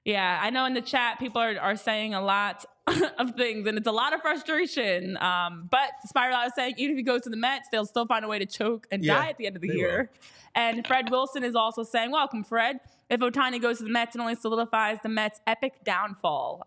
Yeah, I know in the chat people are saying a lot of things, and it's a lot of frustration. But Spirala is saying even if he goes to the Mets, they'll still find a way to choke and die at the end of the year. And Fred Wilson is also saying, welcome, Fred. If Ohtani goes to the Mets, it only solidifies the Mets' epic downfall.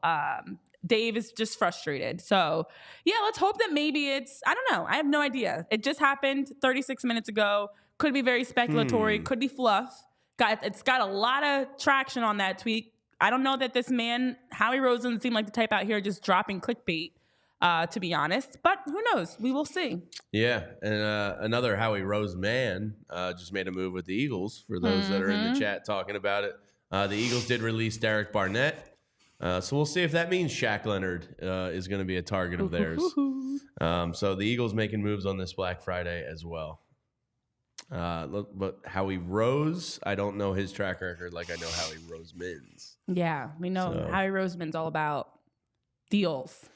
Dave is just frustrated. So, yeah, let's hope that maybe I don't know. I have no idea. It just happened 36 minutes ago. Could be very speculatory. Could be fluff. It's got a lot of traction on that tweet. I don't know that this man, Howie Rose, doesn't seem like the type out here just dropping clickbait, to be honest. But who knows? We will see. Yeah, and another Howie Rose man just made a move with the Eagles, for those that are in the chat talking about it. The Eagles did release Derek Barnett. So we'll see if that means Shaq Leonard is going to be a target of theirs. So the Eagles making moves on this Black Friday as well. But Howie Rose, I don't know his track record like I know Howie Roseman's. Yeah, we know Howie Roseman's all about deals.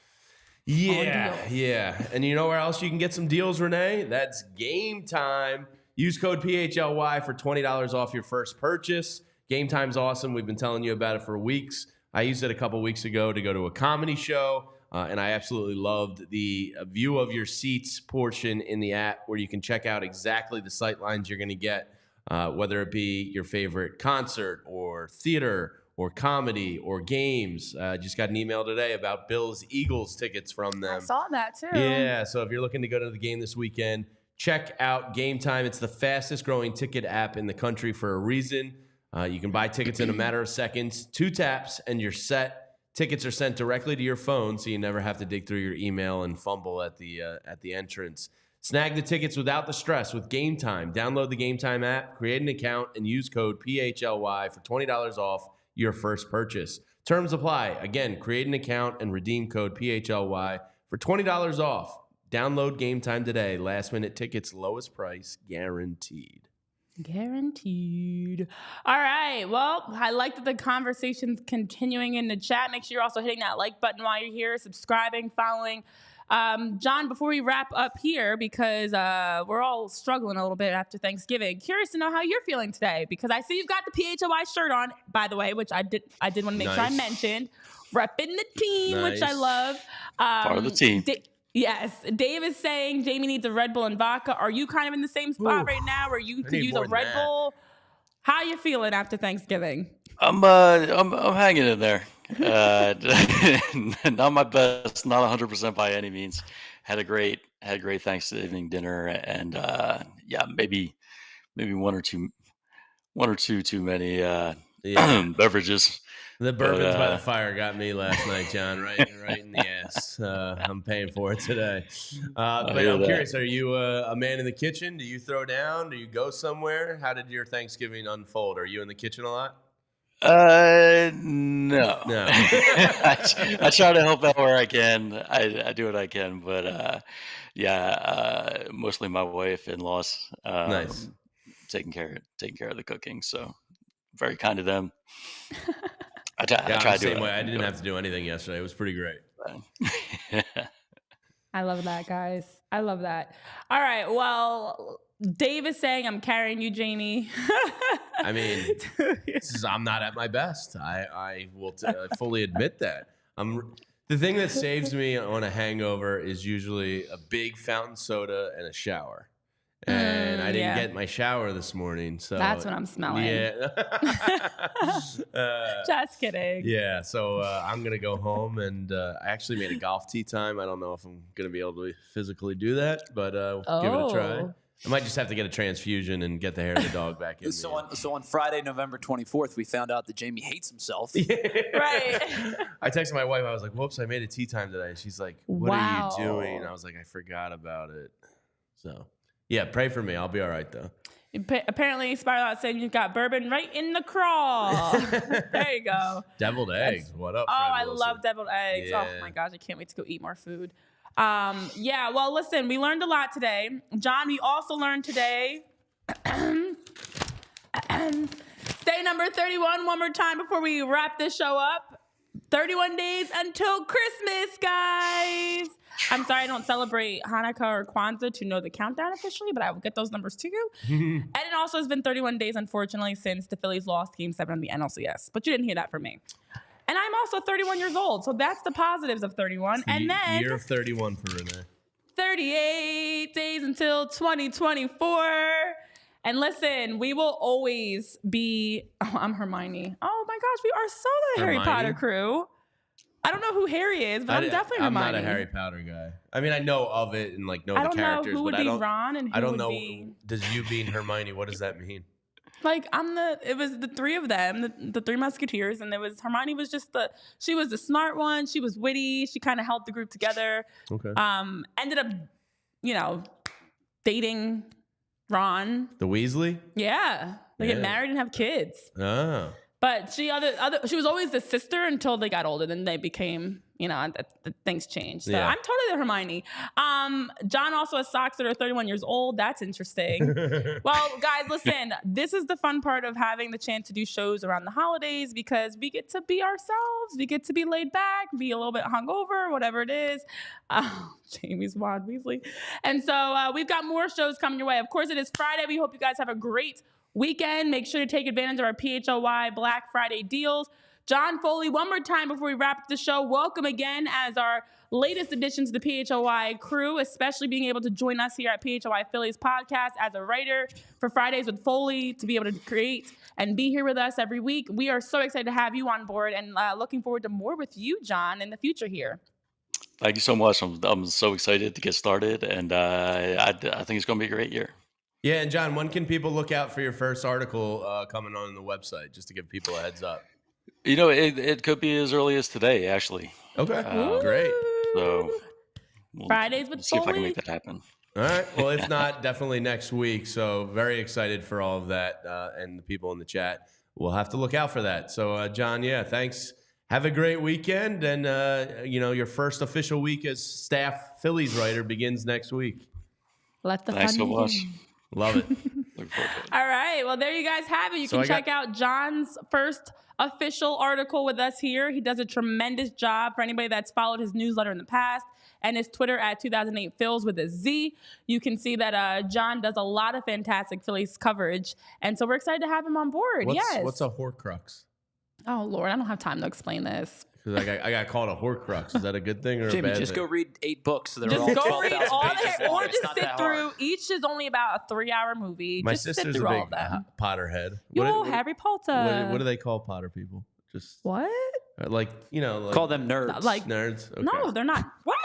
Yeah. And you know where else you can get some deals, Renee? That's Game Time. Use code PHLY for $20 off your first purchase. Game Time's awesome. We've been telling you about it for weeks. I used it a couple weeks ago to go to a comedy show, and I absolutely loved the view of your seats portion in the app where you can check out exactly the sight lines you're going to get, whether it be your favorite concert or theater or comedy or games. Just got an email today about Bills Eagles tickets from them. I saw that too. Yeah, so if you're looking to go to the game this weekend, check out Game Time. It's the fastest growing ticket app in the country for a reason. You can buy tickets in a matter of seconds, 2 taps, and you're set. Tickets are sent directly to your phone, so you never have to dig through your email and fumble at the entrance. Snag the tickets without the stress with Game Time. Download the Game Time app, create an account, and use code PHLY for $20 off your first purchase. Terms apply. Again, create an account and redeem code PHLY for $20 off. Download Game Time today. Last minute tickets, lowest price guaranteed. Guaranteed. All right. Well, I like that the conversation's continuing in the chat. Make sure you're also hitting that like button while you're here, subscribing, following. John, before we wrap up here, because we're all struggling a little bit after Thanksgiving, curious to know how you're feeling today, because I see you've got the PHLY shirt on, by the way, which I did want to make sure I mentioned. Repping the team, which I love. Part of the team. Yes. Dave is saying Jamie needs a Red Bull and vodka. Are you kind of in the same spot right now where you could use a Red Bull? How are you feeling after Thanksgiving? I'm hanging in there. Not my best, not 100% by any means. Had a great Thanksgiving dinner, and maybe one or two too many beverages. The bourbons by the fire got me last night, John. Right in the ass. I'm paying for it today. But I'm curious: are you a man in the kitchen? Do you throw down? Do you go somewhere? How did your Thanksgiving unfold? Are you in the kitchen a lot? No. I try to help out where I can. I do what I can, but mostly my wife, in-laws, nice, taking care of the cooking. So very kind of them. I try to do it. I didn't have to do anything yesterday. It was pretty great. I love that, guys. I love that. All right. Well, Dave is saying I'm carrying you, Jamie. I mean, I'm not at my best. I will fully admit that. The thing that saves me on a hangover is usually a big fountain soda and a shower. And I didn't get my shower this morning, so that's what I'm smelling. Yeah, just kidding. Yeah, so I'm gonna go home, and I actually made a golf tee time. I don't know if I'm gonna be able to physically do that, but give it a try. I might just have to get a transfusion and get the hair of the dog back in. So on Friday, November 24th, we found out that Jamie hates himself. Right. I texted my wife. I was like, "Whoops, I made a tea time today." She's like, "What are you doing?" And I was like, "I forgot about it." So. Yeah, pray for me. I'll be all right, though. Apparently, Spiralot said you've got bourbon right in the craw. There you go. Deviled eggs. What up, Oh, Fred I Wilson? love deviled eggs. Yeah. Oh, my gosh. I can't wait to go eat more food. Well, listen, we learned a lot today. John, we also learned today. Stay number 31 one more time before we wrap this show up. 31 days until Christmas, guys. I'm sorry I don't celebrate Hanukkah or Kwanzaa to know the countdown officially, but I will get those numbers to you. And it also has been 31 days, unfortunately, since the Phillies lost Game 7 on the NLCS. But you didn't hear that from me. And I'm also 31 years old, so that's the positives of 31. And then year of 31 for Renee. 38 days until 2024. And listen, we will always be... Oh, I'm Hermione. Oh my gosh, we are so the Harry Potter crew. I don't know who Harry is, but I'm definitely Hermione. I'm not a Harry Potter guy. I mean, I know of it and like know the characters, I don't know who would but be Ron and who I don't would know. be... Does you being Hermione? What does that mean? Like it was the three of them, the three Musketeers, and Hermione was just she was the smart one. She was witty. She kind of held the group together. Okay. Ended up, dating Ron. The Weasley? Yeah. They get married and have kids. Oh. But she was always the sister until they got older. Then they became, things changed. So I'm totally the Hermione. John also has socks that are 31 years old. That's interesting. Well, guys, listen, this is the fun part of having the chance to do shows around the holidays because we get to be ourselves. We get to be laid back, be a little bit hungover, whatever it is. Jamie's Wad Weasley. And so we've got more shows coming your way. Of course, it is Friday. We hope you guys have a great weekend. Make sure to take advantage of our PHLY Black Friday deals. John Foley, one more time before we wrap up the show. Welcome again as our latest addition to the PHLY crew, especially being able to join us here at PHLY Phillies podcast as a writer for Fridays with Foley, to be able to create and be here with us every week. We are so excited to have you on board and looking forward to more with you, John, in the future here. Thank you so much. I'm so excited to get started, and I think it's going to be a great year. Yeah, and John, when can people look out for your first article coming on the website, just to give people a heads up? You know, it could be as early as today, actually. Okay, great. So Fridays with see if I can Foley. make that happen. All right. Well, if not, definitely next week. So very excited for all of that, and the people in the chat. We'll have to look out for that. So, John, yeah, thanks. Have a great weekend, and your first official week as staff Phillies writer begins next week. Let the Thanks so fun much. begin. Love it. Look forward to it. All right. Well, there you guys have it. You So can I got- check out John's first official article with us here. He does a tremendous job for anybody that's followed his newsletter in the past and his Twitter at 2008 Phils with a Z. You can see that John does a lot of fantastic Phillies coverage. And so we're excited to have him on board. What's a Horcrux? Oh, Lord, I don't have time to explain this. Because I got called a Horcrux. Is that a good thing or a Jamie, bad just thing? go read 8 books. So they're Just all go read 12,000 all pages the, long. or It's just not sit that through. hard. Each is only about a 3-hour movie. My just sit sister's a through all big of them. Potterhead. Yo, What- Harry Potter. What do they call Potter people? Just What? like Call them nerds. Like nerds. Okay. No, they're not. What?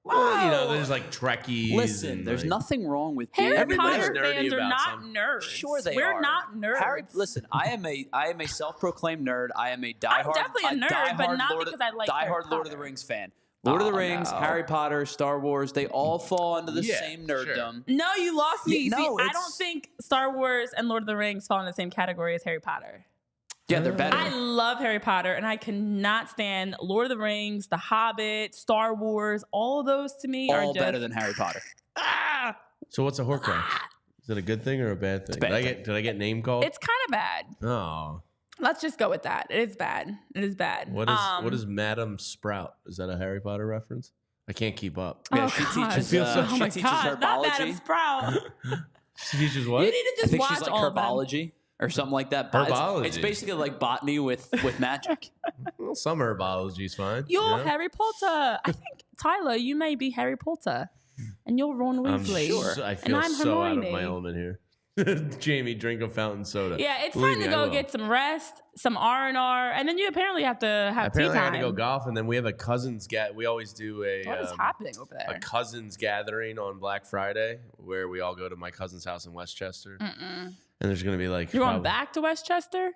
Well, there's like Trekkies. Listen, and, there's like, nothing wrong with Harry Everybody's Potter nerdy fans are about not some- nerds. Sure they We're are. not nerds. Listen, I am a self-proclaimed nerd. I am a I'm diehard. definitely a nerd, but not because I like Harry diehard Lord of the Potter. Rings fan. Lord of the Oh, Rings, no. Harry Potter, Star Wars, they all fall under the Yeah, same sure. nerddom. No, you lost me. Yeah, See, no, I it's- don't think Star Wars and Lord of the Rings fall in the same category as Harry Potter. Yeah, they're better. I love Harry Potter, and I cannot stand Lord of the Rings, The Hobbit, Star Wars. All of those to me are all just better than Harry Potter. ah, So what's a Horcrux? Is it a good thing or a bad thing? a bad Did I get name called? it's kind of bad. Oh. Let's just go with that. It is bad. It is bad. What is Madam Sprout? Is that a Harry Potter reference? I can't keep up. Yeah, Oh, she God. teaches. feels so- Oh my she teaches God, not Madam herbology. Sprout. She teaches You what? need to I just think watch she's like all of them. herbology or something like that. Herbology. It's basically like botany with magic. Well, some herbology's fine. You're you know? Harry Potter. I think, Tyler, you may be Harry Potter. And you're Ron I'm Weasley. sure. I feel and I'm so out of Hermione. my element here. Jamie, drink a fountain soda. Yeah, it's Believe time me, to I go will. get some rest, some R&R, and then you apparently have to have Apparently, tea I time. had to go golf, and then we have a cousins we always do What is happening over a there? cousins gathering on Black Friday where we all go to my cousin's house in Westchester, and there's gonna be like You're going probably- back to Westchester?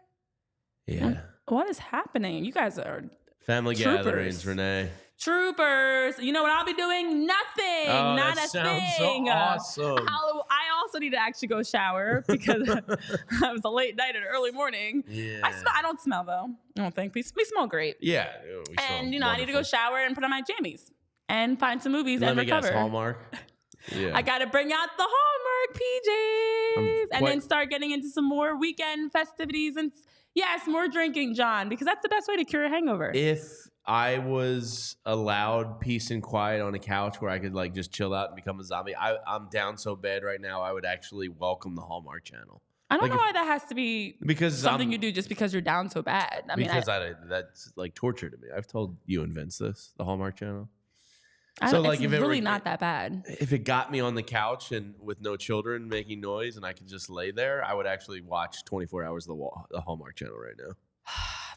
Yeah, What is happening? You guys are family Troopers. gatherings, Renee. troopers. You know what I'll be doing? Nothing. Oh, Not that a sounds thing. so awesome. I also need to actually go shower because it was a late night and early morning. Yeah, I don't smell though. I don't think we smell great. yeah. We saw And I need to go wonderful. shower and put on my jammies and find some movies Let and me guess, recover. Hallmark. Yeah, I got to bring out the Hallmark PJs and quite- then start getting into some more weekend festivities and yes, more drinking, John, because that's the best way to cure a hangover. If I was allowed peace and quiet on a couch where I could like just chill out and become a zombie, I'm down so bad right now. I would actually welcome the Hallmark Channel I don't like know if- why that has to be because something you do just because you're down so bad. I mean, because that's like torture to me. I've told you and Vince this, the Hallmark Channel. I so, don't, like, it's if it really were- not that bad. If it got me on the couch and with no children making noise and I could just lay there, I would actually watch 24 hours of the Hallmark Channel right now.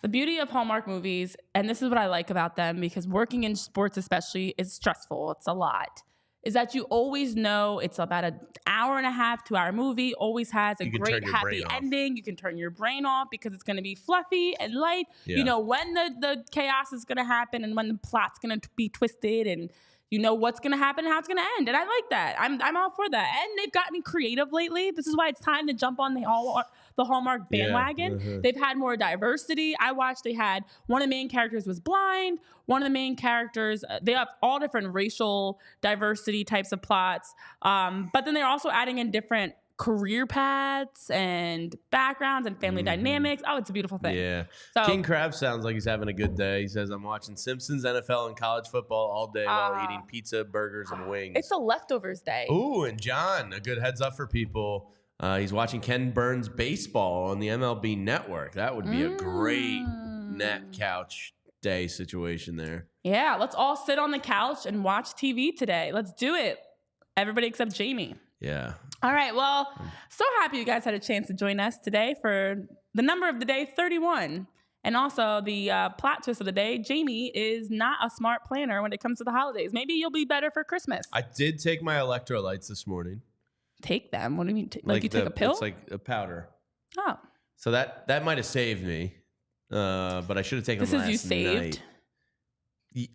The beauty of Hallmark movies, and this is what I like about them, because working in sports especially is stressful. It's a lot. Is that you always know it's about an hour and a half, 2-hour movie, always has a You can great turn your happy brain off. ending. You can turn your brain off because it's going to be fluffy and light. Yeah. You know when the chaos is going to happen and when the plot's going to be twisted, and you know what's going to happen and how it's going to end. And I like that. I'm all for that. And they've gotten creative lately. This is why it's time to jump on the Hallmark bandwagon. Yeah. They've had more diversity. I watched, they had one of the main characters was blind. One of the main characters, they have all different racial diversity types of plots. But then they're also adding in different career paths and backgrounds and family dynamics. Oh, it's a beautiful thing. Yeah. So, King Krabs sounds like he's having a good day. He says, I'm watching Simpsons, NFL, and college football all day while eating pizza, burgers, and wings. it's a leftovers day. Ooh, and John, a good heads up for people. He's watching Ken Burns baseball on the MLB Network. That would be a great nap couch day situation there. Yeah, let's all sit on the couch and watch TV today. Let's do it. Everybody except Jamie. Yeah. All right. Well, so happy you guys had a chance to join us today for the number of the day, 31. And also the plot twist of the day, Jamie is not a smart planner when it comes to the holidays. Maybe you'll be better for Christmas. I did take my electrolytes this morning. Take them? What do you mean? Like you take a pill? It's like a powder. Oh. So that might have saved me, but I should have taken them last night. This is you saved?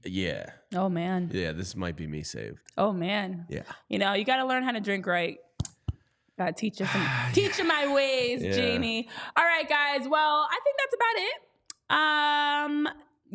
Yeah. Oh, man. Yeah, this might be me saved. Oh, man. Yeah. You know, you got to learn how to drink right. Got to teach you my ways, Yeah. Jamie. All right, guys. Well, I think that's about it.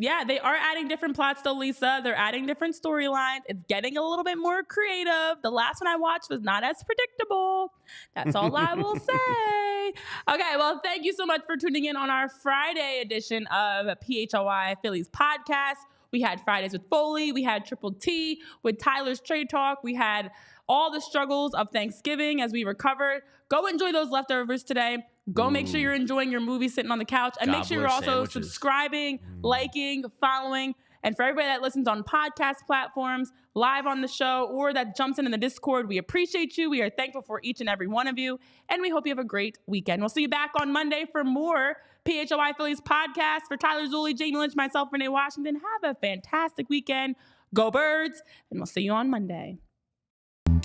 Yeah, they are adding different plots though, Lisa. They're adding different storylines. It's getting a little bit more creative. The last one I watched was not as predictable. That's all I will say. Okay, well, thank you so much for tuning in on our Friday edition of PHLY Phillies podcast. We had Fridays with Foley. We had Triple T with Tyler's Trade Talk. We had all the struggles of Thanksgiving as we recovered. Go enjoy those leftovers today. Go make sure you're enjoying your movie sitting on the couch. And make sure you're also subscribing, liking, following. And for everybody that listens on podcast platforms, live on the show, or that jumps in the Discord, we appreciate you. We are thankful for each and every one of you. And we hope you have a great weekend. We'll see you back on Monday for more PHLY Phillies podcast. For Tyler Zulli, Jamie Lynch, myself, Renee Washington, have a fantastic weekend. Go Birds. And we'll see you on Monday.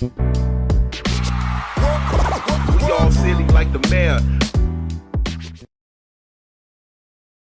We all silly like the mayor.